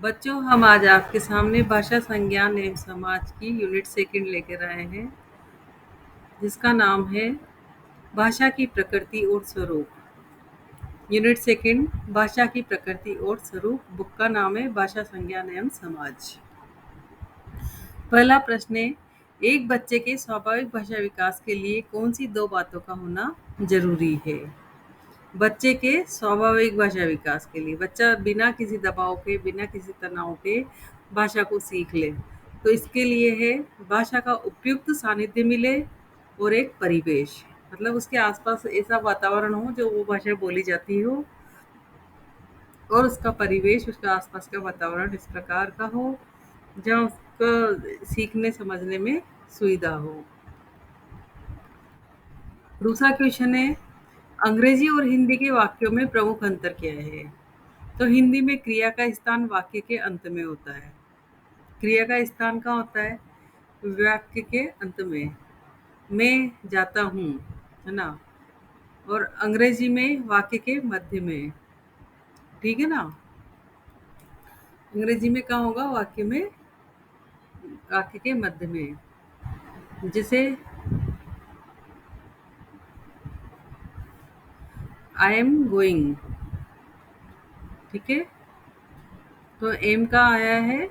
बच्चों, हम आज आपके सामने भाषा संज्ञान एवं समाज की यूनिट सेकंड लेकर आए हैं, जिसका नाम है भाषा की प्रकृति और स्वरूप। यूनिट सेकंड, भाषा की प्रकृति और स्वरूप। बुक का नाम है भाषा संज्ञान एवं समाज। पहला प्रश्न है, एक बच्चे के स्वाभाविक भाषा विकास के लिए कौन सी दो बातों का होना जरूरी है? बच्चे के स्वाभाविक भाषा विकास के लिए बच्चा बिना किसी दबाव के, बिना किसी तनाव के भाषा को सीख ले, तो इसके लिए है भाषा का उपयुक्त सानिध्य मिले और एक परिवेश, मतलब उसके आसपास ऐसा वातावरण हो जो वो भाषा बोली जाती हो, और उसका परिवेश, उसका आसपास का वातावरण इस प्रकार का हो जहाँ उसको सीखने समझने में सुविधा हो। दूसरा क्वेश्चन है, अंग्रेजी और हिंदी के वाक्यों में प्रमुख अंतर क्या है? तो हिंदी में क्रिया का स्थान वाक्य के अंत में होता है। क्रिया का स्थान कहाँ होता है? वाक्य के अंत में। मैं जाता हूँ, है ना? और अंग्रेजी में वाक्य के मध्य में। ठीक है ना? अंग्रेजी में कहाँ होगा? वाक्य में, वाक्य के मध्य में। जैसे आई एम गोइंग, ठीक है? तो एम का आया है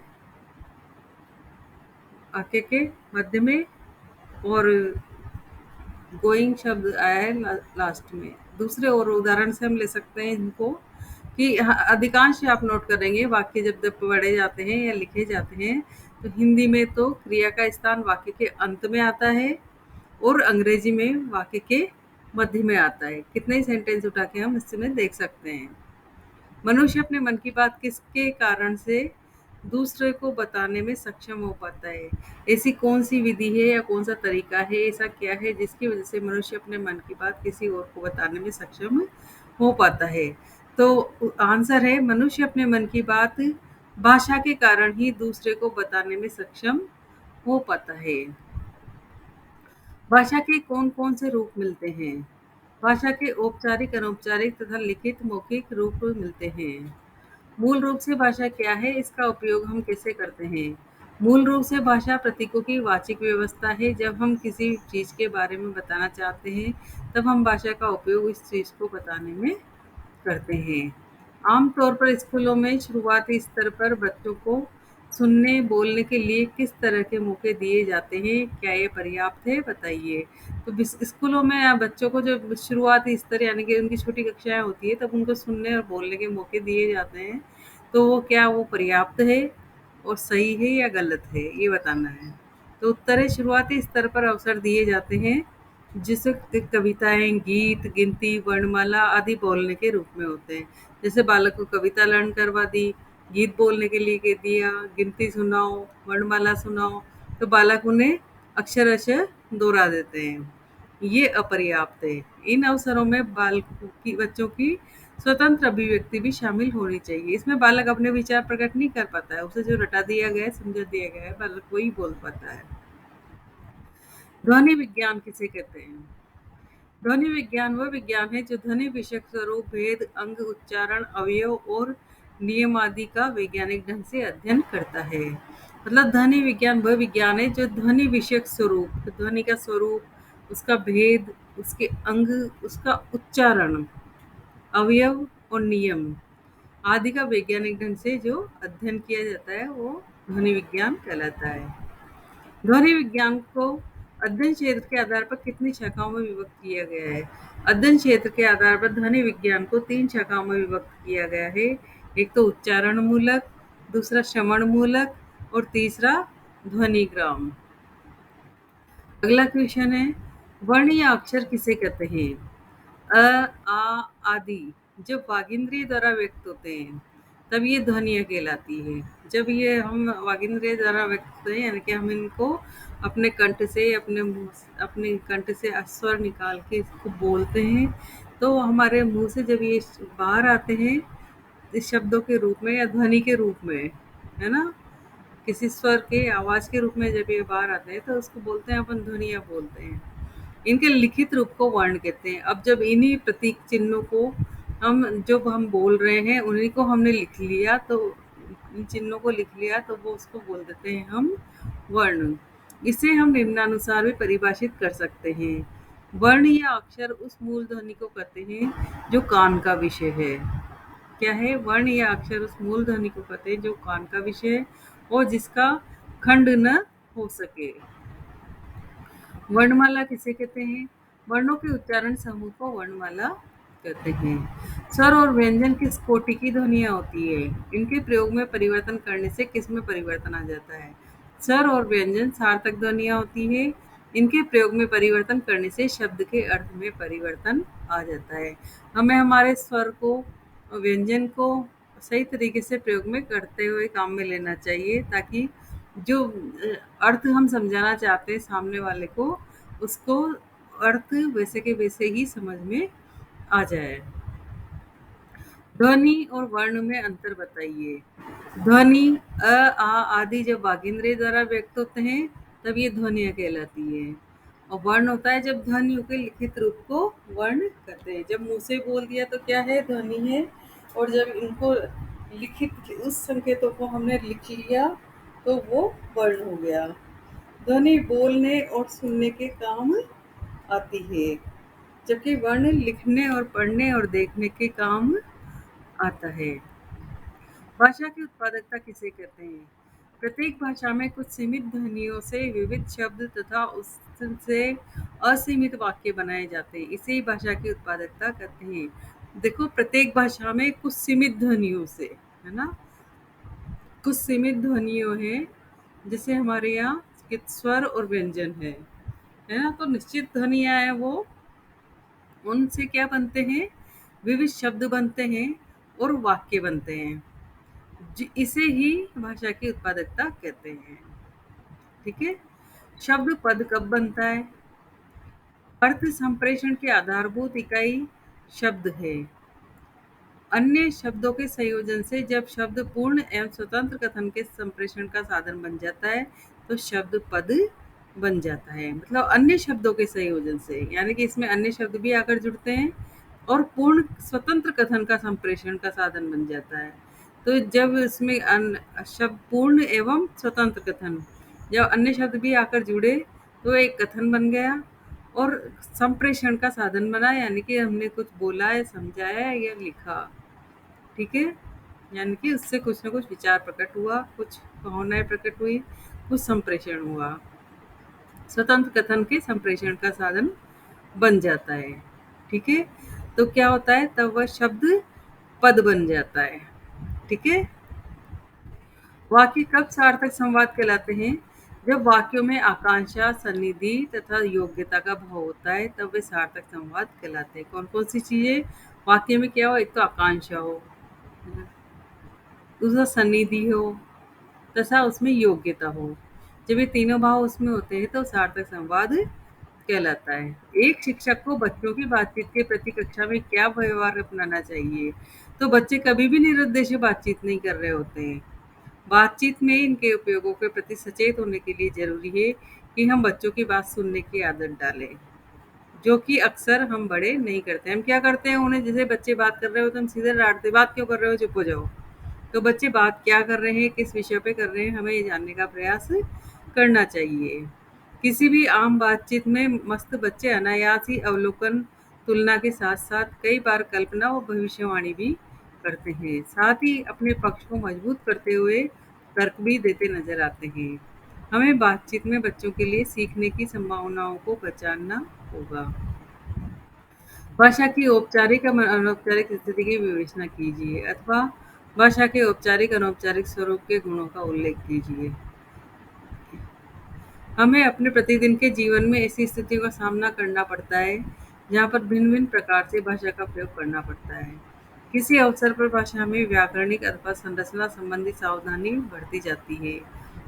वाक्य के मध्य में, और गोइंग शब्द आया है लास्ट में। दूसरे और उदाहरण से हम ले सकते हैं इनको कि अधिकांश आप नोट करेंगे वाक्य जब जब पढ़े जाते हैं या लिखे जाते हैं, तो हिंदी में तो क्रिया का स्थान वाक्य के अंत में आता है और अंग्रेजी में वाक्य के मध्य में आता है। कितने ही सेंटेंस उठा के हम इसमें देख सकते हैं। मनुष्य अपने मन की बात किसके कारण से दूसरे को बताने में सक्षम हो पाता है? ऐसी कौन सी विधि है या कौन सा तरीका है, ऐसा क्या है जिसकी वजह से मनुष्य अपने मन की बात किसी और को बताने में सक्षम हो पाता है? तो आंसर है, मनुष्य अपने मन की बात भाषा के कारण ही दूसरे को बताने में सक्षम हो पाता है। भाषा के कौन-कौन से रूप मिलते हैं? भाषा के औपचारिक, अनौपचारिक तथा लिखित, मौखिक रूप मिलते हैं। मूल रूप से भाषा क्या है? इसका उपयोग हम कैसे करते हैं? मूल रूप से भाषा प्रतीकों की वाचिक व्यवस्था है। जब हम किसी चीज़ के बारे में बताना चाहते हैं, तब हम भाषा का उपयोग इस चीज़ को बताने में करते हैं। आमतौर पर स्कूलों में शुरुआती स्तर पर बच्चों को सुनने, बोलने के लिए किस तरह के मौके दिए जाते हैं? क्या ये पर्याप्त है? बताइए। तो स्कूलों में बच्चों को जब शुरुआती स्तर यानी कि उनकी छोटी कक्षाएँ होती है, तब उनको सुनने और बोलने के मौके दिए जाते हैं। तो वो क्या वो पर्याप्त है और सही है या गलत है? ये बताना है। तो उत्तर है, शुरुआती स्तर पर अवसर दिए जाते हैं जिसे कविताएँ, गीत, गिनती, वर्णमाला आदि बोलने के रूप में होते हैं। जैसे बालक को कविता लर्न करवा दी, गीत बोलने के लिए कह दिया, गिनती सुनाओ, वर्णमाला सुनाओ, तो बालक उन्हें अक्षरशः दोहरा देते हैं। ये अपर्याप्त है। इन अवसरों में बच्चों की स्वतंत्र अभिव्यक्ति भी शामिल होनी चाहिए। इसमें बालक अपने विचार प्रकट नहीं कर पाता है, उसे जो रटा दिया गया है, समझा दिया गया है, बालक वही बोल पाता है। ध्वनि विज्ञान किसे कहते हैं? ध्वनि विज्ञान वह विज्ञान है जो ध्वनि विषयक स्वरूप, भेद, अंग, उच्चारण, अवयव और नियम आदि का वैज्ञानिक ढंग से अध्ययन करता है। मतलब ध्वनि विज्ञान वह विज्ञान है जो ध्वनि विषयक स्वरूप, ध्वनि का स्वरूप, उसका भेद, उसके अंग, उसका उच्चारण, अवयव और नियम आदि का वैज्ञानिक ढंग से जो अध्ययन किया जाता है, वो ध्वनि विज्ञान कहलाता है। ध्वनि विज्ञान को अध्ययन क्षेत्र के आधार पर कितनी शाखाओं में विभक्त किया गया है? अध्ययन क्षेत्र के आधार पर ध्वनि विज्ञान को 3 शाखाओं में विभक्त किया गया है। एक तो उच्चारण मूलक, दूसरा श्रवण मूलक और तीसरा ध्वनिग्राम। अगला क्वेश्चन है, वर्ण या अक्षर किसे कहते हैं? अ, आ, आदि जब वागिंद्रिय द्वारा व्यक्त होते हैं, तब ये ध्वनियाँ कहलाती है। जब ये हम वागिंद्रिय द्वारा व्यक्त होते हैं, यानी कि हम इनको अपने कंठ से, अपने मुँह से, अपने कंठ से स्वर निकाल के इसको बोलते हैं, तो हमारे मुँह से जब ये बाहर आते हैं, इस शब्दों के रूप में या ध्वनि के रूप में, है ना? किसी स्वर के आवाज़ के रूप में जब ये बाहर आते हैं, तो उसको बोलते हैं, अपन ध्वनियाँ बोलते हैं। इनके लिखित रूप को वर्ण कहते हैं। अब जब इन्हीं प्रतीक चिन्हों को हम बोल रहे हैं, उन्हीं को हमने लिख लिया, तो इन चिन्हों को लिख लिया तो वो उसको बोल देते हैं हम वर्ण। इसे हम निम्नानुसार भी परिभाषित कर सकते हैं। वर्ण या अक्षर उस मूल ध्वनि को कहते हैं जो कान का विषय है। क्या है? वर्ण या अक्षर उस मूल ध्वनि को कहते हैं जो कान का विषय है और जिसका खंड न हो सके। वर्णमाला किसे कहते हैं? वर्णों के उच्चारण समूह को वर्णमाला कहते हैं। स्वर और व्यंजन किस कोटि की ध्वनियाँ होती है? इनके प्रयोग में परिवर्तन करने से किस में परिवर्तन आ जाता है? स्वर और व्यंजन सार्थक ध्वनियाँ होती है। इनके प्रयोग में परिवर्तन करने से शब्द के अर्थ में परिवर्तन आ जाता है। हमें हमारे स्वर को और व्यंजन को सही तरीके से प्रयोग में करते हुए काम में लेना चाहिए, ताकि जो अर्थ हम समझाना चाहते हैं सामने वाले को, उसको अर्थ वैसे के वैसे ही समझ में आ जाए। ध्वनि और वर्ण में अंतर बताइए। ध्वनि अ, आ आदि जब वागिंद्रिय द्वारा व्यक्त होते हैं तब ये ध्वनियाँ कहलाती है। और वर्ण होता है जब ध्वनियों के लिखित रूप को वर्ण कहते हैं। जब मुंह से बोल दिया तो क्या है? ध्वनि है। और जब इनको लिखित उस संकेतों को हमने लिख लिया तो वो वर्ण हो गया। ध्वनि बोलने और सुनने के काम आती है, जबकि वर्ण लिखने और पढ़ने और देखने के काम आता है। भाषा की उत्पादकता किसे कहते हैं? प्रत्येक भाषा में कुछ सीमित ध्वनियों से विविध शब्द तथा उससे असीमित वाक्य बनाए जाते हैं। इसे ही भाषा की उत्पादकता कहते हैं। देखो, प्रत्येक भाषा में कुछ सीमित ध्वनियों से, है ना? कुछ सीमित ध्वनियों हैं, जैसे हमारे यहाँ स्वर और व्यंजन है ना? तो निश्चित ध्वनियाँ हैं वो, उनसे क्या बनते हैं? विविध शब्द बनते हैं और वाक्य बनते हैं। इसे ही भाषा की उत्पादकता कहते हैं। ठीक है? शब्द पद कब बनता है? अर्थ संप्रेषण की आधारभूत इकाई शब्द है। अन्य शब्दों के संयोजन से जब शब्द पूर्ण एवं स्वतंत्र कथन के संप्रेषण का साधन बन जाता है तो शब्द पद बन जाता है। मतलब अन्य शब्दों के संयोजन से, यानी कि इसमें अन्य शब्द भी आकर जुड़ते हैं और पूर्ण स्वतंत्र कथन का संप्रेषण का साधन बन जाता है। तो जब इसमें शब्द पूर्ण एवं स्वतंत्र कथन, जब अन्य शब्द भी आकर जुड़े तो एक कथन बन गया और संप्रेषण का साधन बना, यानी कि हमने कुछ बोला है, समझाया है या लिखा। ठीक है? यानी कि उससे कुछ ना कुछ विचार प्रकट हुआ, कुछ भावनाएं प्रकट हुई, कुछ संप्रेषण हुआ। स्वतंत्र कथन के संप्रेषण का साधन बन जाता है। ठीक है? तो क्या होता है? तब वह शब्द पद बन जाता है। ठीक है? वाक्य कब सार्थक संवाद कहलाते हैं? जब वाक्यों में आकांक्षा, सन्निधि तथा योग्यता का भाव होता है तब वे सार्थक संवाद कहलाते हैं। कौन कौन सी चीजें वाक्य में क्या हो? एक तो आकांक्षा हो, दूसरा सन्निधि हो, तथा उसमें योग्यता हो। जब ये तीनों भाव उसमें होते हैं तो सार्थक संवाद कहलाता है। एक शिक्षक को बच्चों की बातचीत के प्रति कक्षा में क्या व्यवहार अपनाना चाहिए? तो बच्चे कभी भी निरुद्देश्य बातचीत नहीं कर रहे होते हैं। बातचीत में इनके उपयोगों के प्रति सचेत होने के लिए जरूरी है कि हम बच्चों की बात सुनने की आदत डालें, जो कि अक्सर हम बड़े नहीं करते। हम क्या करते हैं? उन्हें, जैसे बच्चे बात कर रहे हो तो हम सीधे डांटते, बात क्यों कर रहे हो, चुप हो जाओ। तो बच्चे बात क्या कर रहे हैं, किस विषय पे कर रहे हैं, हमें ये जानने का प्रयास करना चाहिए। किसी भी आम बातचीत में मस्त बच्चे अनायास ही अवलोकन, तुलना के साथ साथ कई बार कल्पना और भविष्यवाणी भी करते हैं। साथ ही अपने पक्ष को मजबूत करते हुए तर्क भी देते नजर आते हैं। हमें बातचीत में बच्चों के लिए सीखने की संभावनाओं को पहचानना होगा। भाषा की औपचारिक और अनौपचारिक स्थिति की विवेचना कीजिए, अथवा भाषा के औपचारिक अनौपचारिक स्वरूप के गुणों का उल्लेख कीजिए। हमें अपने प्रतिदिन के जीवन में ऐसी स्थितियों का सामना करना पड़ता है जहाँ पर भिन्न भिन्न प्रकार से भाषा का प्रयोग करना पड़ता है। किसी अवसर पर भाषा में व्याकरणिक अथवा संरचना संबंधी सावधानी बरती जाती है,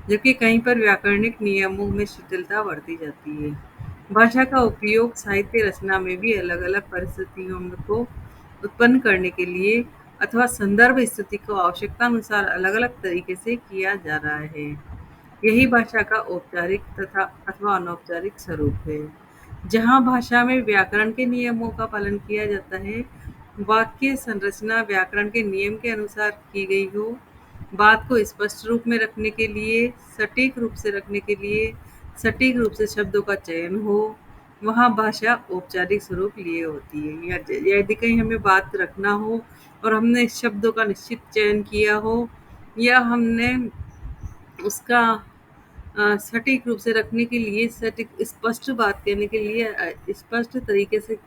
जबकि कहीं पर व्याकरणिक नियमों में शिथिलता बरती जाती है। भाषा का उपयोग साहित्य रचना में भी अलग अलग परिस्थितियों को उत्पन्न करने के लिए अथवा संदर्भ स्थिति को आवश्यकता अनुसार अलग अलग तरीके से किया जा रहा है। यही भाषा का औपचारिक तथा अथवा अनौपचारिक स्वरूप है। जहाँ भाषा में व्याकरण के नियमों का पालन किया जाता है, वाक्य संरचना व्याकरण के नियम के अनुसार की गई हो, बात को स्पष्ट रूप में रखने के लिए, सटीक रूप से रखने के लिए, सटीक रूप से शब्दों का चयन हो, वहाँ भाषा औपचारिक स्वरूप लिए होती है। या यदि कहीं हमें बात रखना हो और हमने शब्दों का निश्चित चयन किया हो, या हमने उसका सटीक रूप से रखने के लिए, सटीक स्पष्ट बात कहने के लिए स्पष्ट तरीके से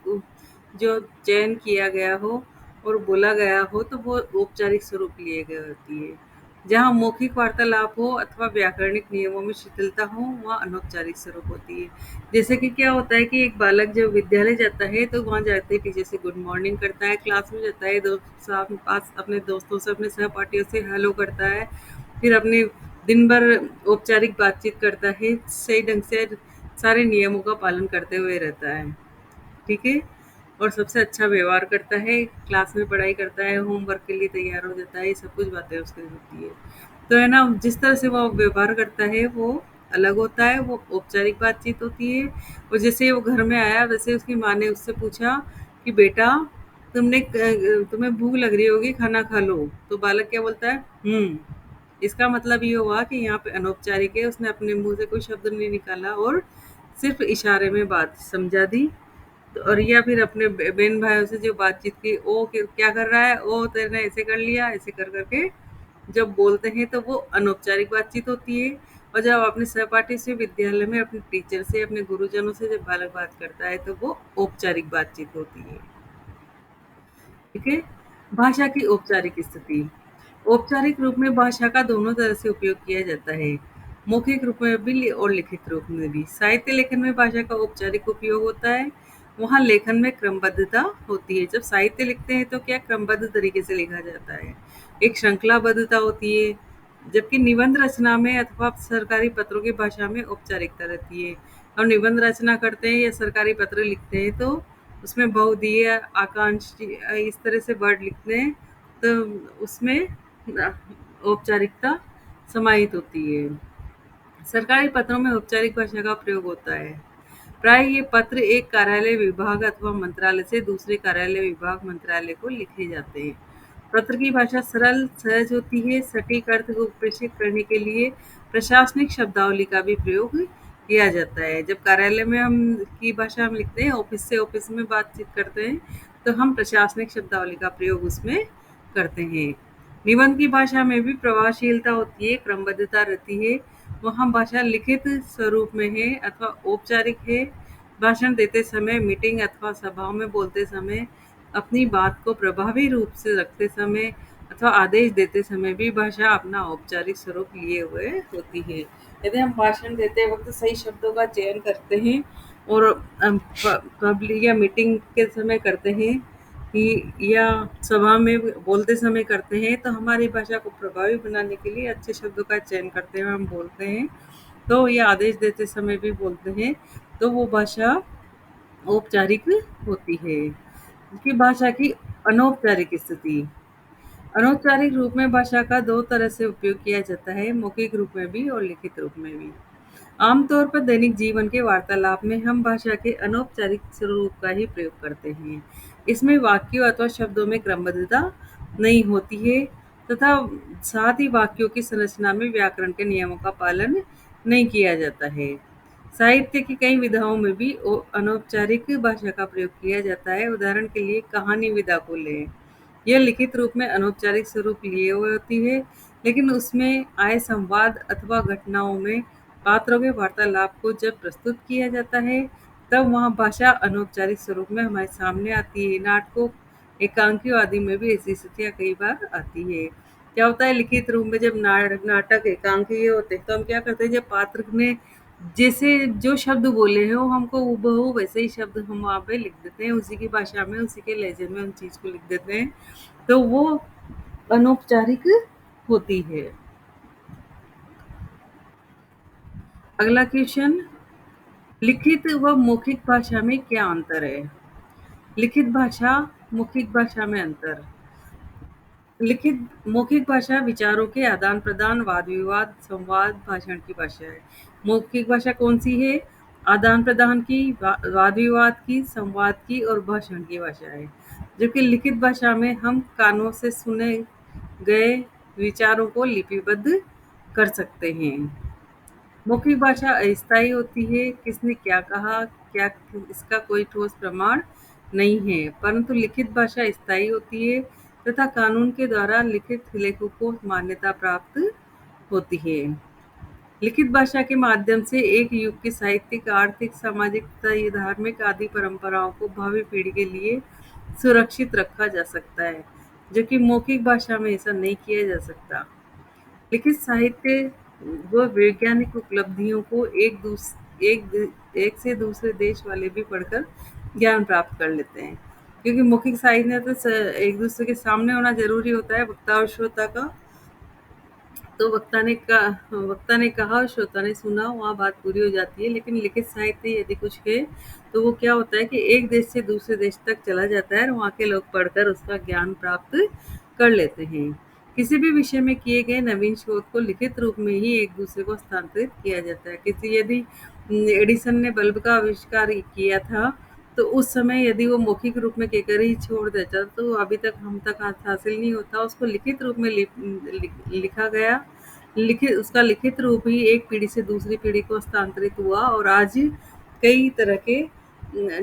जो चयन किया गया हो और बोला गया हो, तो वो औपचारिक स्वरूप लिए गए होती है। जहाँ मौखिक वार्तालाप हो अथवा व्याकरणिक नियमों में शिथिलता हो, वहाँ अनौपचारिक स्वरूप होती है। जैसे कि क्या होता है कि एक बालक जब विद्यालय जाता है तो वहाँ जाते ही टीचर से गुड मॉर्निंग करता है, क्लास में जाता है, दोस्त साहब पास अपने दोस्तों से, अपने सहपाठियों से हेलो करता है, फिर अपने दिन भर औपचारिक बातचीत करता है, सही ढंग से सारे नियमों का पालन करते हुए रहता है, ठीक है? और सबसे अच्छा व्यवहार करता है, क्लास में पढ़ाई करता है, होमवर्क के लिए तैयार हो जाता है, ये सब कुछ बातें उसकी होती है। तो है ना, जिस तरह से वो व्यवहार करता है वो अलग होता है, वो औपचारिक बातचीत होती है। और जैसे वो घर में आया, वैसे उसकी माँ ने उससे पूछा कि बेटा, तुम्हें भूख लग रही होगी, खाना खा लो। तो बालक क्या बोलता है? इसका मतलब ये हुआ कि यहाँ पे अनौपचारिक है, उसने अपने मुंह से कोई शब्द नहीं निकाला और सिर्फ इशारे में बात समझा दी। तो और या फिर अपने बहन भाइयों से जो बातचीत की, ओ क्या कर रहा है, ओ तेरे ऐसे कर लिया, ऐसे कर करके जब बोलते हैं तो वो अनौपचारिक बातचीत होती है। और जब अपने सहपाठी से, विद्यालय में अपने टीचर से, अपने गुरुजनों से जब बालक बात करता है तो वो औपचारिक बातचीत होती है। ठीक है? भाषा की औपचारिक स्थिति। औपचारिक रूप में भाषा का दोनों तरह से उपयोग किया जाता है, मौखिक रूप में भी और लिखित रूप में भी। साहित्य लेखन में भाषा का औपचारिक उपयोग होता है, वहाँ लेखन में क्रमबद्धता होती है। जब साहित्य लिखते हैं तो क्या क्रमबद्ध तरीके से लिखा जाता है, एक श्रृंखलाबद्धता होती है। जबकि निबंध रचना में अथवा सरकारी पत्रों की भाषा में औपचारिकता रहती है। हम निबंध रचना करते हैं या सरकारी पत्र लिखते हैं तो उसमें बहुधीय, आकांक्षी इस तरह से वर्ड लिखते हैं, तो उसमें औपचारिकता समाहित होती है। सरकारी पत्रों में औपचारिक भाषा का प्रयोग होता है। प्राय ये पत्र एक कार्यालय, विभाग अथवा मंत्रालय से दूसरे कार्यालय, विभाग, मंत्रालय को लिखे जाते हैं। पत्र की भाषा सरल, सहज होती है। सटीक अर्थ को प्रेषित करने के लिए प्रशासनिक शब्दावली का भी प्रयोग किया जाता है। जब कार्यालय में हम की भाषा हम लिखते हैं, ऑफिस से ऑफिस में बातचीत करते हैं, तो हम प्रशासनिक शब्दावली का प्रयोग उसमें करते हैं। निबंध की भाषा में भी प्रभावशीलता होती है, क्रमबद्धता रहती है। वहाँ भाषा लिखित स्वरूप में है अथवा औपचारिक है। भाषण देते समय, मीटिंग अथवा सभाओं में बोलते समय, अपनी बात को प्रभावी रूप से रखते समय अथवा आदेश देते समय भी भाषा अपना औपचारिक स्वरूप लिए हुए होती है। यदि हम भाषण देते वक्त सही शब्दों का चयन करते हैं और पब्लिक या मीटिंग के समय करते हैं कि या सभा में बोलते समय करते हैं, तो हमारी भाषा को प्रभावी बनाने के लिए अच्छे शब्दों का चयन करते हुए हम बोलते हैं। तो ये आदेश देते समय भी बोलते हैं, तो वो भाषा औपचारिक होती है। कि भाषा की अनौपचारिक स्थिति। अनौपचारिक रूप में भाषा का दो तरह से उपयोग किया जाता है, मौखिक रूप में भी और लिखित रूप में भी। आमतौर पर दैनिक जीवन के वार्तालाप में हम भाषा के अनौपचारिक स्वरूप का ही प्रयोग करते हैं। इसमें वाक्यों अथवा शब्दों में क्रमबद्धता नहीं होती है, तथा साथ ही वाक्यों की संरचना में व्याकरण के नियमों का पालन नहीं किया जाता है। साहित्य की कई विधाओं में भी अनौपचारिक भाषा का प्रयोग किया जाता है। उदाहरण के लिए कहानी विधा को लें। यह लिखित रूप में अनौपचारिक स्वरूप लिए हुए होती है, लेकिन उसमें आए संवाद अथवा घटनाओं में पात्रों के वार्तालाप को जब प्रस्तुत किया जाता है, तब वहाँ भाषा अनौपचारिक स्वरूप में हमारे सामने आती है। नाटकों, एकांकियों आदि में भी ऐसी स्थितियाँ कई बार आती है। क्या होता है, लिखित रूप में जब नाटक एकांकिये होते हैं, तो हम क्या करते हैं, जब पात्र ने जैसे जो शब्द बोले हैं, वो हमको हूबहू वैसे ही शब्द हम वहाँ पे लिख देते हैं, उसी की भाषा में, उसी के लहजे में उन चीज़ को लिख देते हैं, तो वो अनौपचारिक होती है। अगला क्वेश्चन, लिखित व मौखिक भाषा में क्या अंतर है? लिखित भाषा, मौखिक भाषा में अंतर। लिखित मौखिक भाषा विचारों के आदान प्रदान, वाद विवाद, संवाद, भाषण की भाषा है। मौखिक भाषा कौन सी है? आदान प्रदान की, वाद विवाद की, संवाद की और भाषण की भाषा है। जबकि लिखित भाषा में हम कानों से सुने गए विचारों को लिपिबद्ध कर सकते हैं। मौखिक भाषा अस्थायी होती है, किसने क्या कहा, क्या इसका कोई ठोस प्रमाण नहीं है, परंतु लिखित भाषा स्थायी होती है तथा कानून के द्वारा लिखित लेखों को मान्यता प्राप्त होती है। लिखित भाषा के माध्यम से एक युग की साहित्यिक, आर्थिक, सामाजिक तथा ये धार्मिक आदि परंपराओं को भावी पीढ़ी के लिए सुरक्षित रखा जा सकता है, जो कि मौखिक भाषा में ऐसा नहीं किया जा सकता। लिखित साहित्य व वैज्ञानिक उपलब्धियों को एक से दूसरे देश वाले भी पढ़कर ज्ञान प्राप्त कर लेते हैं, क्योंकि मौखिक साहित्य में तो एक दूसरे के सामने होना जरूरी होता है, वक्ता और श्रोता का। तो वक्ता ने कहा और श्रोता ने सुना, वहाँ बात पूरी हो जाती है। लेकिन लिखित साहित्य यदि कुछ है तो वो क्या होता है कि एक देश से दूसरे देश तक चला जाता है और वहाँ के लोग पढ़कर उसका ज्ञान प्राप्त कर लेते हैं। किसी भी विषय में किए गए नवीन शोध को लिखित रूप में ही एक दूसरे को हस्तांतरित किया जाता है। किसी यदि एडिसन ने बल्ब का आविष्कार किया था, तो उस समय यदि वो मौखिक रूप में कहकर ही छोड़ देता तो अभी तक हम तक हासिल नहीं होता। उसको लिखित रूप में लिखा गया, लिखित उसका लिखित रूप ही एक पीढ़ी से दूसरी पीढ़ी को हस्तांतरित हुआ और आज कई तरह के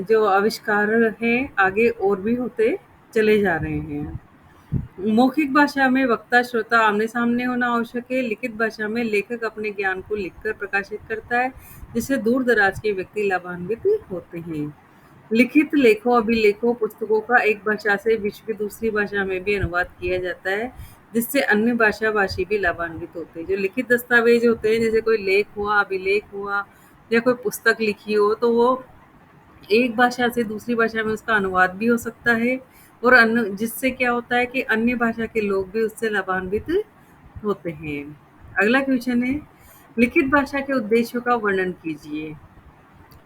जो आविष्कार हैं आगे और भी होते चले जा रहे हैं। मौखिक भाषा में वक्ता श्रोता आमने सामने होना आवश्यक है। लिखित भाषा में लेखक अपने ज्ञान को लिखकर प्रकाशित करता है, जिससे दूर दराज के व्यक्ति लाभान्वित होते हैं। लिखित लेखों, अभिलेखों, पुस्तकों का एक भाषा से विश्व की दूसरी भाषा में भी अनुवाद किया जाता है, जिससे अन्य भाषा भाषी भी लाभान्वित होते हैं। जो लिखित दस्तावेज होते हैं, जैसे कोई लेख हुआ, अभिलेख हुआ या कोई पुस्तक लिखी हो, तो वो एक भाषा से दूसरी भाषा में उसका अनुवाद भी हो सकता है और अन्य, जिससे क्या होता है कि अन्य भाषा के लोग भी उससे लाभान्वित होते हैं। अगला क्वेश्चन है, लिखित भाषा के उद्देश्यों का वर्णन कीजिए।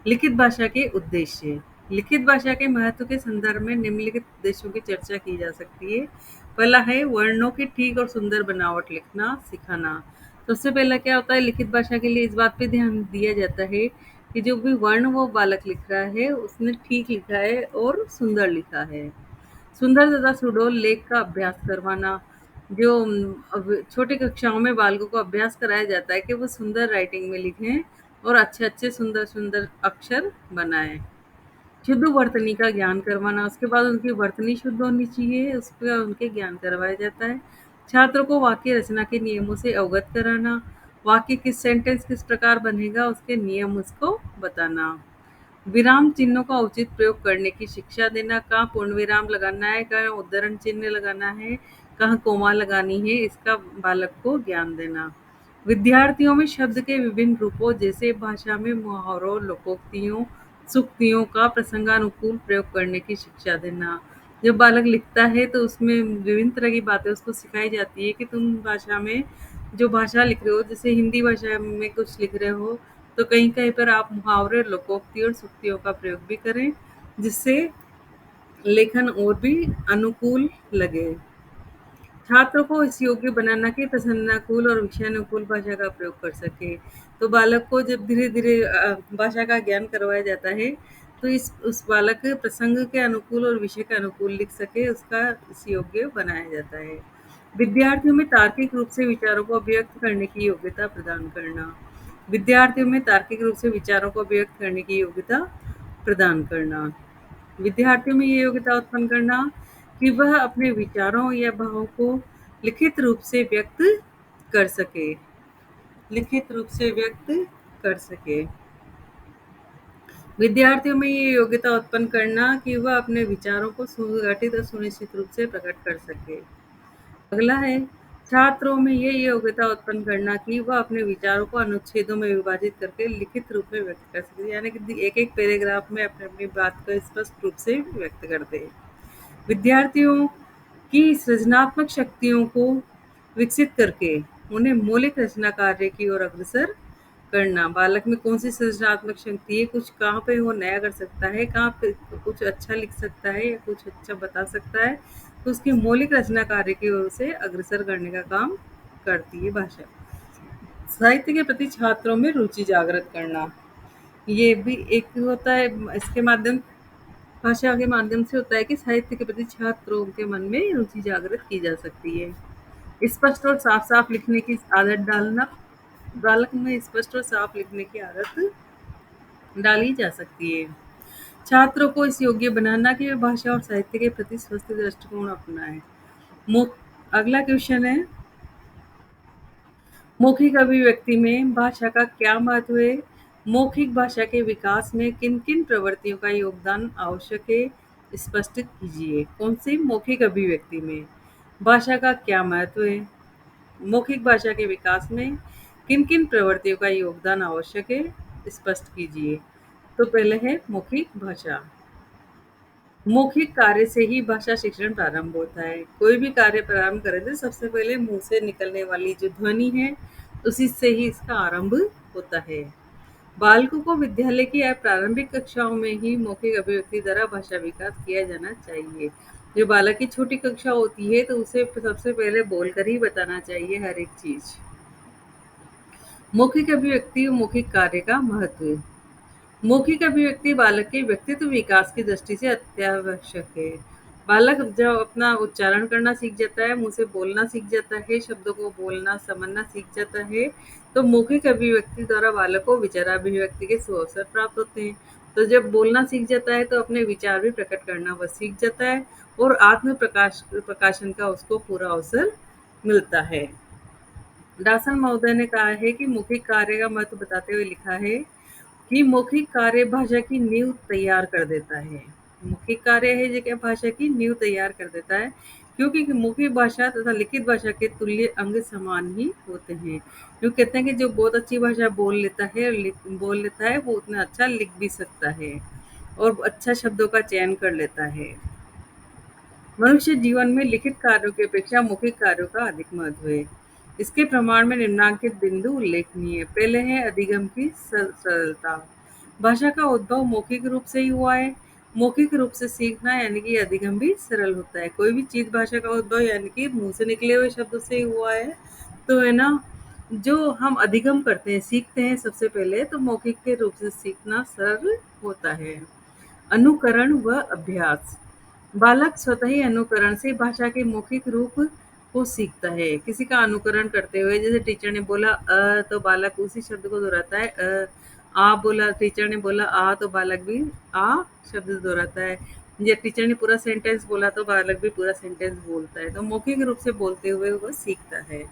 लिखित भाषा के उद्देश्य। लिखित भाषा के महत्व के संदर्भ में निम्नलिखित उद्देश्यों की चर्चा की जा सकती है। पहला है वर्णों की ठीक और सुंदर बनावट लिखना सिखाना। सबसे पहला क्या होता है, लिखित भाषा के लिए इस बात पे ध्यान दिया जाता है कि जो भी वर्ण वो बालक लिख रहा है उसने ठीक लिखा है और सुंदर लिखा है। सुंदर तथा सुडौल लेख का अभ्यास करवाना। जो अब छोटी कक्षाओं में बालकों को अभ्यास कराया जाता है कि वो सुंदर राइटिंग में लिखें और अच्छे-अच्छे सुंदर-सुंदर अक्षर बनाएँ। शुद्ध वर्तनी का ज्ञान करवाना, उसके बाद उनकी वर्तनी शुद्ध होनी चाहिए, उसका उनके ज्ञान करवाया जाता है। छात्रों को वाक्य रचना के नियमों से अवगत कराना, वाक्य किस सेंटेंस किस प्रकार बनेगा उसके नियम उसको बताना। विराम चिन्हों का उचित प्रयोग करने की शिक्षा देना, कहाँ पूर्ण विराम लगाना है, कहाँ उद्धरण चिन्ह लगाना है, कहाँ कोमा लगानी है, इसका बालक को ज्ञान देना। विद्यार्थियों में शब्द के विभिन्न रूपों जैसे भाषा में मुहावरों, लोकोक्तियों, सूक्तियों का प्रसंगानुकूल प्रयोग करने की शिक्षा देना। जब बालक लिखता है तो उसमें विभिन्न तरह की बातें उसको सिखाई जाती है कि तुम भाषा में जो भाषा लिख रहे हो, जैसे हिंदी भाषा में कुछ लिख रहे हो तो कहीं-कहीं पर आप मुहावरे, लोकोक्ति और सूक्तियों का प्रयोग भी करें, जिससे लेखन और भी अनुकूल लगे। छात्रों को इस योग्य बनाना कि प्रसन्नाकुल और विषयानुकूल भाषा का प्रयोग कर सके। तो बालक को जब धीरे-धीरे भाषा का ज्ञान करवाया जाता है, तो इस उस बालक प्रसंग के अनुकूल और विषय के अनुकूल लिख सके, उसका इस योग्य बनाया जाता है। विद्यार्थियों में तार्किक रूप से विचारों को अभिव्यक्त करने की योग्यता प्रदान करना। विद्यार्थियों में तार्किक रूप से विचारों को अभिव्यक्त करने की योग्यता प्रदान करना। विद्यार्थियों में ये योग्यता उत्पन्न करना कि वह अपने विचारों या भावों को लिखित रूप से व्यक्त कर सके। लिखित रूप से व्यक्त कर सके। विद्यार्थियों में ये योग्यता उत्पन्न करना कि वह अपने विचारों को सुगठित और सुनिश्चित रूप से प्रकट कर सके। अगला है, छात्रों में ये योग्यता उत्पन्न करना कि वह अपने विचारों को अनुच्छेदों में विभाजित करके लिखित रूप में व्यक्त कर सके, यानी कि एक-एक पैराग्राफ में अपनी-अपनी बात को स्पष्ट रूप से व्यक्त कर दे। विद्यार्थियों की सृजनात्मक शक्तियों को विकसित करके उन्हें मौलिक रचना कार्य की ओर अग्रसर करना। बालक में कौन सी सृजनात्मक शक्ति है, कुछ कहाँ पे वो नया कर सकता है, कहाँ पे कुछ अच्छा लिख सकता है या कुछ अच्छा बता सकता है, तो उसकी मौलिक रचना कार्य की ओर से अग्रसर करने का काम करती है भाषा। साहित्य के प्रति छात्रों में रुचि जागृत करना, ये भी एक होता है। इसके माध्यम भाषा के माध्यम से होता है कि साहित्य के प्रति छात्रों के मन में रुचि जागृत की जा सकती है। स्पष्ट और साफ-साफ लिखने की आदत डालना, बालक में स्पष्ट और साफ लिखने की आदत डाली जा सकती है। छात्रों को इस योग्य बनाना कि वे भाषा और साहित्य के प्रति स्वस्थ दृष्टिकोण अपनाएं। मौ- अगला क्वेश्चन है, मौखिक अभिव्यक्ति में भाषा का क्या महत्व है? मौखिक भाषा के विकास में किन-किन प्रवृत्तियों का योगदान आवश्यक है? स्पष्ट कीजिए। कौन सी मौखिक अभिव्यक्ति में भाषा का क्या महत्व है? मौखिक भाषा के विकास में किन-किन प्रवृत्तियों का योगदान आवश्यक है? स्पष्ट कीजिए। तो पहले है मौखिक भाषा। मौखिक कार्य से ही भाषा शिक्षण प्रारंभ होता है। कोई भी कार्य प्रारंभ करें तो सबसे पहले मुँह से निकलने वाली जो ध्वनि है, उसी से ही इसका आरंभ होता है। बालकों को विद्यालय की या प्रारंभिक कक्षाओं में ही मौखिक अभिव्यक्ति द्वारा भाषा विकास किया जाना चाहिए। जो बालक की छोटी कक्षा होती है तो उसे सबसे पहले बोलकर ही बताना चाहिए हर एक चीज़। मौखिक अभिव्यक्ति और मौखिक कार्य का महत्व। मौखिक अभिव्यक्ति बालक के व्यक्तित्व विकास की दृष्टि से अत्यावश्यक है। बालक जब अपना उच्चारण करना सीख जाता है, मुँह से बोलना सीख जाता है, शब्दों को बोलना समझना सीख जाता है, तो मौखिक अभिव्यक्ति द्वारा बालक को विचाराभिव्यक्ति के सुअवसर प्राप्त होते हैं। तो जब बोलना सीख जाता है तो अपने विचार भी प्रकट करना वह सीख जाता है और आत्म प्रकाशन का उसको पूरा अवसर मिलता है। दासन महोदय ने कहा है कि मौखिक कार्य का महत्व बताते हुए लिखा है कि मौखिक कार्य भाषा की नींव तैयार कर देता है। मौखिक कार्य है जो क्या भाषा की नींव तैयार कर देता है, क्योंकि मौखिक भाषा तथा लिखित भाषा के तुल्य अंग समान ही होते हैं। जो कहते हैं कि जो बहुत अच्छी भाषा बोल लेता है और बोल लेता है वो उतना अच्छा लिख भी सकता है और अच्छा शब्दों का चयन कर लेता है। मनुष्य जीवन में लिखित कार्यों की अपेक्षा मौखिक कार्यों का अधिक महत्व है। इसके प्रमाण में निम्नांकित बिंदु उल्लेखनीय है। पहले है अधिगम की सरलता। भाषा का उद्भव मौखिक रूप से ही हुआ है। मौखिक रूप से सीखना यानी कि अधिगम भी सरल होता है। कोई भी चीज भाषा का उद्भव यानी कि मुंह से निकले हुए शब्दों से ही हुआ है। तो है ना, जो हम अधिगम करते हैं, सीखते हैं सबसे पहले, तो मौखिक के रूप से सीखना सरल होता है। अनुकरण व अभ्यास। बालक स्वतः ही अनुकरण से भाषा के मौखिक रूप को सीखता है। किसी का अनुकरण करते हुए, जैसे टीचर ने बोला तो बालक उसी शब्द को दोहराता है। आ बोला, टीचर ने बोला आ, तो बालक भी आ शब्द दोहराता है। या टीचर ने पूरा सेंटेंस बोला तो बालक भी पूरा सेंटेंस बोलता है। तो मौखिक रूप से बोलते हुए वह सीखता है।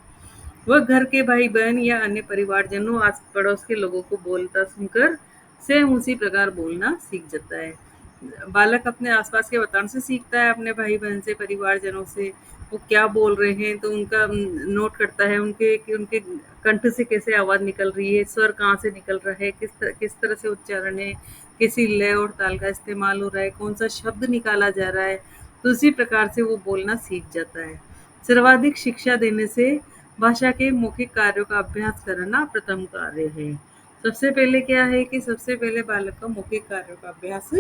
वह घर के भाई-बहन या अन्य परिवारजनों, आस-पड़ोस के लोगों को बोलता सुनकर सेम उसी प्रकार बोलना सीख जाता है। बालक अपने आस-पास के वातावरण से सीखता है, अपने भाई-बहन से, परिवारजनों से, वो क्या बोल रहे हैं तो उनका नोट करता है, उनके कि उनके कंठ से कैसे आवाज़ निकल रही है, स्वर कहाँ से निकल रहा है, किस तरह से उच्चारण है, कैसी लय और ताल का इस्तेमाल हो रहा है, कौन-सा शब्द निकाला जा रहा है, तो उसी प्रकार से वो बोलना सीख जाता है। सर्वाधिक शिक्षा देने से भाषा के मौखिक कार्यों का अभ्यास करना प्रथम कार्य है। सबसे पहले क्या है कि सबसे पहले बालक को मौखिक कार्यों का अभ्यास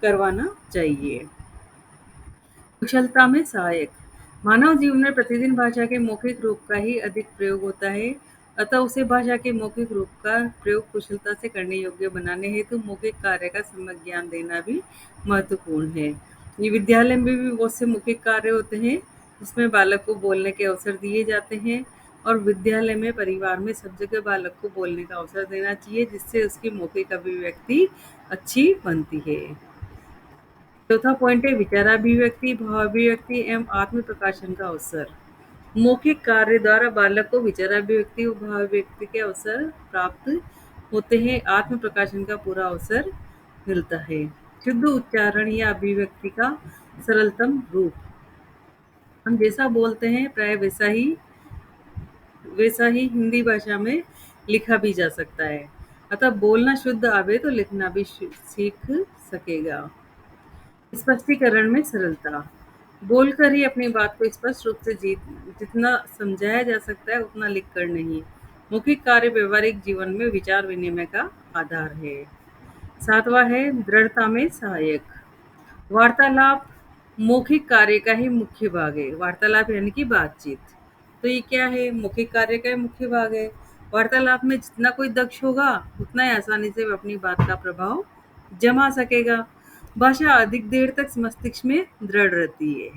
करवाना चाहिए। कुशलता में सहायक। मानव जीवन में प्रतिदिन भाषा के मौखिक रूप का ही अधिक प्रयोग होता है, अतः उसे भाषा के मौखिक रूप का प्रयोग कुशलता से करने योग्य बनाने हेतु मौखिक कार्य का सम्यक ज्ञान देना भी महत्वपूर्ण है। ये विद्यालय में भी बहुत से मौखिक कार्य होते हैं, जिसमें बालक को बोलने के अवसर दिए जाते हैं और विद्यालय में, परिवार में सब जगह बालक को बोलने का अवसर देना चाहिए, जिससे उसकी मौखिक अभिव्यक्ति अच्छी बनती है। चौथा पॉइंट है विचाराभिव्यक्ति, भावाभिव्यक्ति एवं आत्म प्रकाशन का अवसर। मौखिक कार्य द्वारा बालक को विचाराभिव्यक्ति और भावाभिव्यक्ति के अवसर प्राप्त होते हैं, आत्म प्रकाशन का पूरा अवसर मिलता है। शुद्ध उच्चारण या अभिव्यक्ति का सरलतम रूप। हम जैसा बोलते हैं प्राय वैसा ही हिंदी भाषा में लिखा भी जा सकता है। अतः बोलना शुद्ध आवे तो लिखना भी सीख सकेगा। स्पष्टीकरण में सरलता। बोलकर ही अपनी बात को स्पष्ट रूप से जितना समझाया जा सकता है उतना लिखकर नहीं। मौखिक कार्य व्यवहारिक जीवन में विचार विनिमय का आधार है। सातवां है दृढ़ता में सहायक। वार्तालाप मौखिक कार्य का ही मुख्य भाग है। वार्तालाप यानी कि बातचीत। तो ये क्या है? मौखिक कार्य का ही मुख्य भाग है। वार्तालाप में जितना कोई दक्ष होगा, उतना ही आसानी से वह अपनी बात का प्रभाव जमा सकेगा। भाषा अधिक देर तक मस्तिष्क में दृढ़ रहती है।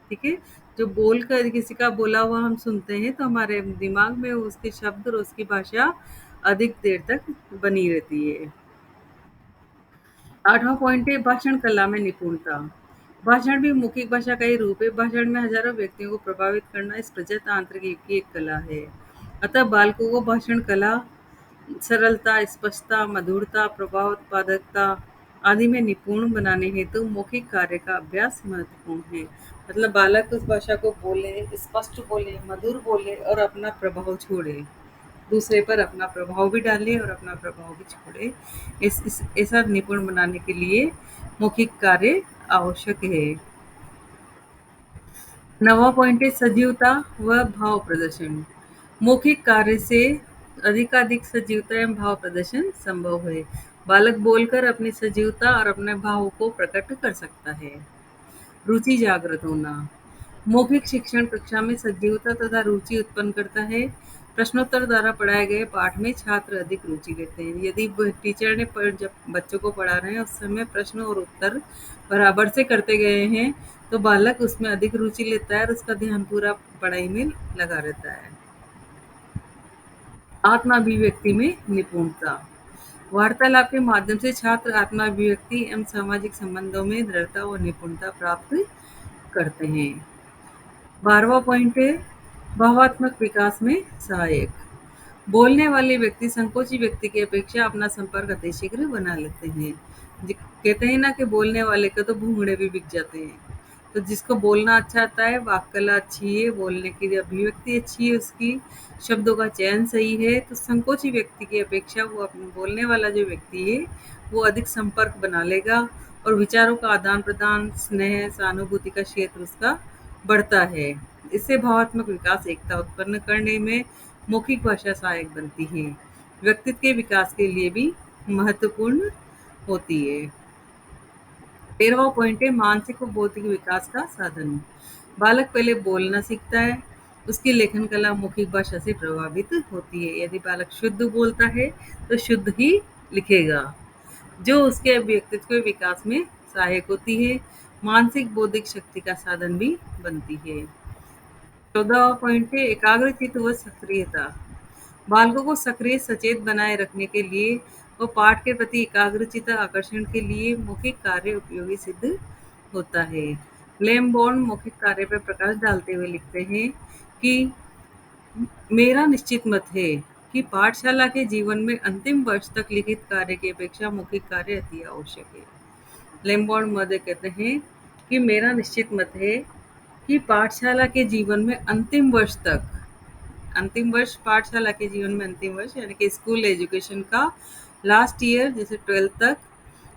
ठीक है? जो बोलकर किसी का बोला हुआ हम सुनते हैं तो हमारे दिमाग में उसके शब्द और उसकी भाषा अधिक देर तक बनी रहती है। 8वां पॉइंट है भाषण कला में निपुणता। भाषण भी मौखिक भाषा का ही रूप है। भाषण में हजारों व्यक्तियों को प्रभावित करना इस प्रजातांत्रिक की एक कला है। अतः बालकों को भाषण कला सरलता, स्पष्टता, मधुरता, प्रभाव उत्पादकता आदि में निपुण बनाने हेतु मौखिक कार्य का अभ्यास महत्वपूर्ण है। मतलब बालक उस भाषा को बोले, स्पष्ट बोले, मधुर बोले और अपना प्रभाव छोड़े। दूसरे पर अपना प्रभाव भी डाले और अपना प्रभाव भी छोड़े। इस ऐसा निपुण बनाने के लिए मौखिक कार्य आवश्यक है। 9वां पॉइंट है सजीवता व भाव प्रदर्शन। मौखिक कार्य से अधिकाधिक सजीवता एवं भाव प्रदर्शन संभव है। बालक बोलकर अपनी सजीवता और अपने भाव को प्रकट कर सकता है। रुचि जागृत होना। मौखिक शिक्षण कक्षा में सजीवता तथा रुचि उत्पन्न करता है। प्रश्नोत्तर द्वारा पढ़ाए गए पाठ में छात्र अधिक रुचि लेते हैं। यदि टीचर ने जब बच्चों को पढ़ा रहे हैं उस समय प्रश्न और उत्तर बराबर से करते गए हैं तो बालक उसमें अधिक रुचि लेता है और उसका ध्यान पूरा पढ़ाई में लगा रहता है। आत्माभिव्यक्ति में निपुणता। वार्तालाप के माध्यम से छात्र आत्माभिव्यक्ति एवं सामाजिक संबंधों में दृढ़ता और निपुणता प्राप्त करते हैं। 12वां पॉइंट है भावात्मक विकास में सहायक। बोलने वाले व्यक्ति संकोची व्यक्ति की अपेक्षा अपना संपर्क अतिशीघ्र बना लेते हैं। कहते हैं ना कि बोलने वाले का तो भूंगड़े भी बिक जाते हैं। तो जिसको बोलना अच्छा आता है, वाक कला अच्छी है, बोलने की अभिव्यक्ति अच्छी है, उसकी शब्दों का चयन सही है, तो संकोची व्यक्ति की अपेक्षा वो बोलने वाला जो व्यक्ति है वो अधिक संपर्क बना लेगा और विचारों का आदान प्रदान, स्नेह, सहानुभूति का क्षेत्र उसका बढ़ता है। इससे भावात्मक विकास एकता उत्पन्न करने में मौखिक भाषा सहायक बनती है। व्यक्तित्व के विकास के लिए भी महत्वपूर्ण होती है। 13वां पॉइंट है मानसिक और बौद्धिक विकास का साधन। बालक पहले बोलना सीखता है, उसकी लेखन कला मौखिक भाषा से प्रभावित होती है। यदि बालक शुद्ध बोलता है तो शुद्ध ही लिखेगा, जो उसके व्यक्तित्व के विकास में सहायक होती है। मानसिक बौद्धिक शक्ति का साधन भी बनती है। 14वां पॉइंट है एकाग्रचित्त व सक्रियता। बालकों को सक्रिय सचेत बनाए रखने के लिए व पाठ के प्रति एकाग्रचित्त आकर्षण के लिए मौखिक कार्य उपयोगी सिद्ध होता है। लेम्बोर्न मौखिक कार्य पर प्रकाश डालते हुए लिखते हैं कि मेरा निश्चित मत है कि पाठशाला के जीवन में अंतिम वर्ष तक लिखित कार्य की अपेक्षा मौखिक कार्य अति आवश्यक है। लेम्बोर्न महोदय कहते हैं कि मेरा निश्चित मत है कि पाठशाला के जीवन में अंतिम वर्ष तक, अंतिम वर्ष पाठशाला के जीवन में अंतिम वर्ष यानी कि स्कूल एजुकेशन का लास्ट ईयर जैसे 12th तक,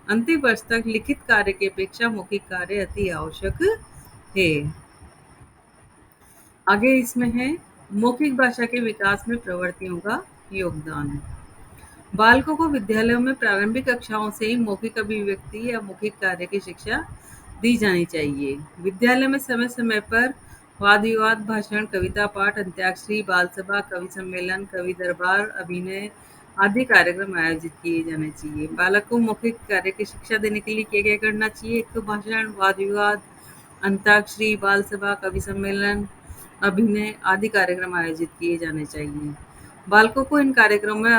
अंतिम वर्ष तक लिखित कार्य की अपेक्षा मौखिक कार्य अति आवश्यक है। आगे इसमें है मौखिक भाषा के विकास में प्रवृत्तियों का योगदान। बालकों को विद्यालयों में प्रारंभिक कक्षाओं से ही मौखिक अभिव्यक्ति या मौखिक कार्य की शिक्षा दी जानी चाहिए। विद्यालय में समय समय पर वाद विवाद, भाषण, कविता पाठ, अंत्याक्षरी, बाल सभा, कवि सम्मेलन, कवि दरबार, अभिनय आदि कार्यक्रम आयोजित किए जाने चाहिए। बालक को मौखिक कार्य की शिक्षा देने के लिए क्या क्या करना चाहिए? एक तो भाषण, वाद विवाद, अंताक्षरी, बाल सभा, कवि सम्मेलन, अभिनय आदि कार्यक्रम आयोजित किए जाने चाहिए। बालकों को इन कार्यक्रमों में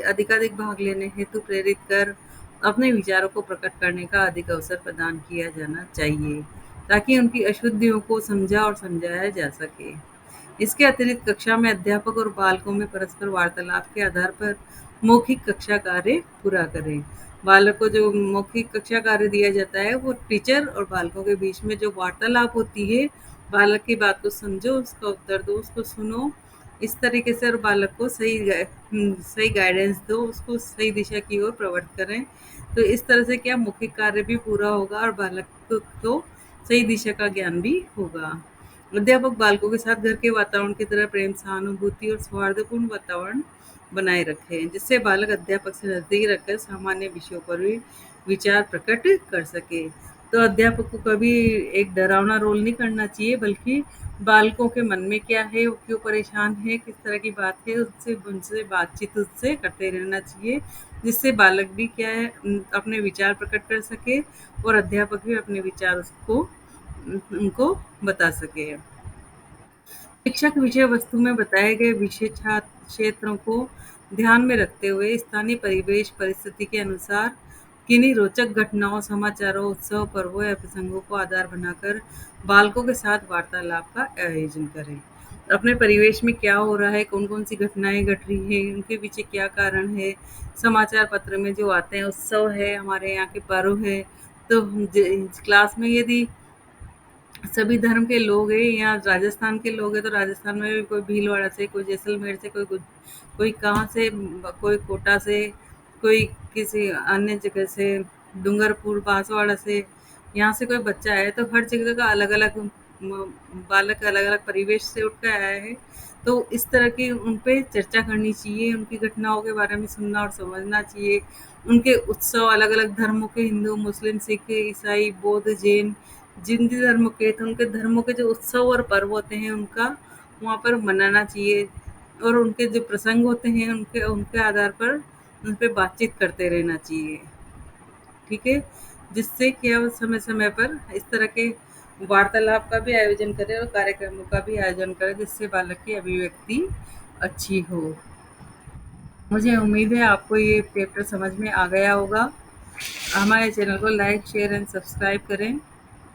अधिकाधिक भाग लेने हेतु प्रेरित कर अपने विचारों को प्रकट करने का अधिक अवसर प्रदान किया जाना चाहिए, ताकि उनकी अशुद्धियों को समझा और समझाया जा सके। इसके अतिरिक्त कक्षा में अध्यापक और बालकों में परस्पर वार्तालाप के आधार पर मौखिक कक्षा कार्य पूरा करें। बालक को जो मौखिक कक्षा कार्य दिया जाता है वो टीचर और बालकों के बीच में जो वार्तालाप होती है, बालक की बात को समझो, उसका उत्तर दो, उसको सुनो, इस तरीके से और बालक को सही गाइडेंस दो, उसको सही दिशा की ओर प्रवृत्त करें। तो इस तरह से क्या मौखिक कार्य भी पूरा होगा और बालक को सही दिशा का ज्ञान भी होगा। अध्यापक बालकों के साथ घर के वातावरण की तरह प्रेम, सहानुभूति और सौहार्दपूर्ण वातावरण बनाए रखें, जिससे बालक अध्यापक से नजदीक रखकर सामान्य विषयों पर भी विचार प्रकट कर सके। तो अध्यापक को कभी एक डरावना रोल नहीं करना चाहिए, बल्कि बालकों के मन में क्या है, वो क्यों परेशान है, किस तरह की बात है, उससे उनसे बातचीत उससे करते रहना चाहिए, जिससे बालक भी क्या है अपने विचार प्रकट कर सके और अध्यापक भी अपने विचार उसको उनको बता सके। शिक्षक विषय वस्तु में बताए गए विषय छात्र क्षेत्रों को ध्यान में रखते हुए स्थानीय परिवेश परिस्थिति के अनुसार किन्हीं रोचक घटनाओं, समाचारों, उत्सव, पर्वों या प्रसंगों को आधार बनाकर बालकों के साथ वार्तालाप का आयोजन करें। अपने परिवेश में क्या हो रहा है, कौन-कौन सी घटनाएँ घट रही हैं, उनके पीछे क्या कारण है, समाचार पत्र में जो आते हैं, उत्सव है, हमारे यहाँ के पर्व है, तो क्लास में यदि सभी धर्म के लोग हैं, यहाँ राजस्थान के लोग हैं तो राजस्थान में भी कोई भीलवाड़ा से, कोई जैसलमेर से, कोई कहाँ से, कोई कोटा से, कोई किसी अन्य जगह से, डूंगरपुर बांसवाड़ा से, यहाँ से कोई बच्चा है तो हर जगह का अलग अलग बालक अलग अलग परिवेश से उठ कर आया है। तो इस तरह की उन पे चर्चा करनी चाहिए, उनकी घटनाओं के बारे में सुनना और समझना चाहिए। उनके उत्सव अलग अलग धर्मों के, हिंदू, मुस्लिम, सिख, ईसाई, बौद्ध, जैन, जिन भी धर्म के, तो उनके धर्मों के जो उत्सव और पर्व होते हैं उनका वहाँ पर मनाना चाहिए, और उनके जो प्रसंग होते हैं उनके उनके आधार पर उन पे बातचीत करते रहना चाहिए। ठीक है? जिससे क्या हो, समय-समय पर इस तरह के वार्तालाप का भी आयोजन करें और कार्यक्रमों का भी आयोजन करें जिससे बालक की अभिव्यक्ति अच्छी हो। मुझे उम्मीद है आपको ये चैप्टर समझ में आ गया होगा। हमारे चैनल को लाइक, शेयर एंड सब्सक्राइब करें।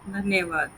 धन्यवाद।